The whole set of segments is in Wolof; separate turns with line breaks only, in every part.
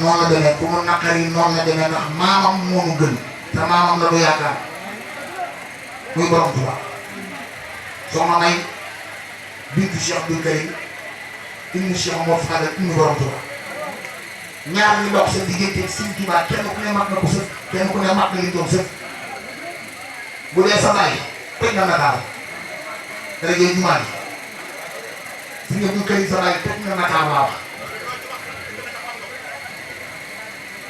noonu la demee ku mu naqari noonu la demee ndax maamam moo nu gën te maamam la du yaakaar muy borom Tuubaa soxna May bintu Cheikh Abdoul Karim ibnu Cheikh Mor Fadal ibnu borom Tuubaa ñaar ñi dox seen diggante Sëñ Tuubaa kenn ku ne mat na ko sëf kenn ku ne mat na li doon sëf bu dee sa baay toj na Ndakaaru dara jëy jumaa ji Sëñ Abdoul Karim sa baay toj na Ndakaaru laa wax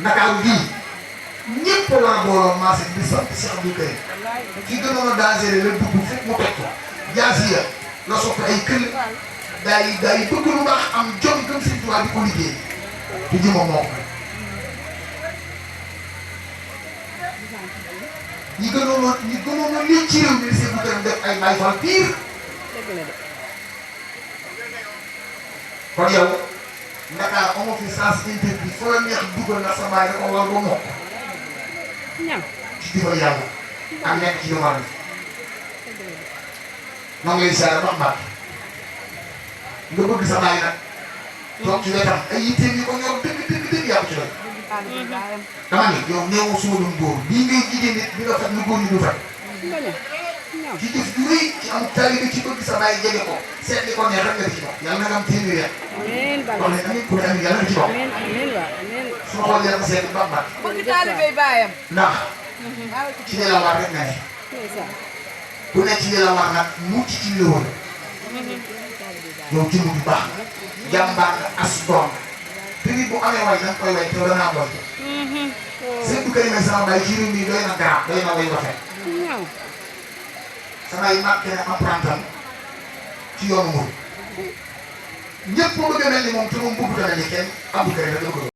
Ndakaaru gii ñëpp war a booloo marché bi sant Cheikh Abdoul Karim fi gënoon a dangereux la dugg fekk mu toj ko jaasiya la soppi ay këll daa yi bëgg lu baax am jom gëm Sëñ Tuubaa di ko liggéey te ji moom moo ko ñi gënoon a lii ci réew mi Sëñ Abdoul Karim def ay Baay Faal pire kon yow Ndakaar amoo fi sens interdit foo la neex dugal na sa baay da ko war ba mokk ci dimbali yàlla ak nekk ci demande bi maa ngi lay siyaare ba mbaat nga bëgg sa baay nag toog ci wetam ay yitteem yi ko ñor dëgg yaa ko ci doy dama ne yow néew suma doon góor lii ngay jigéen nit bi nga fekk lu góor ñi du fekk ci jëf ju rëy ci am taalibe ci bëgg sa baay jege ko seet li ko neex rek nga di ci dox yàlla na nga am téeméer ya wax ne amiin ku ne amiin yàlla nga ci dox su ma xool yàlla seet ba mbaat
bëgg taalibe baayam
ndax ci li la war rek nga ne ku ne ci li la war nag mucc ci li la wër yow jëmm bu baax jàmbaar nga as doom te nit bu amee way danga koy way te danaa way Sëñ Abdoul Karim sama baay ci réew mi doy na garab doy na way rafet samay mag gën a apprentam ci yoonu Mouride ñëpp bëgg a mel ni moom te moom bëgg a mel ni kenn Abdoul Karim rek la ko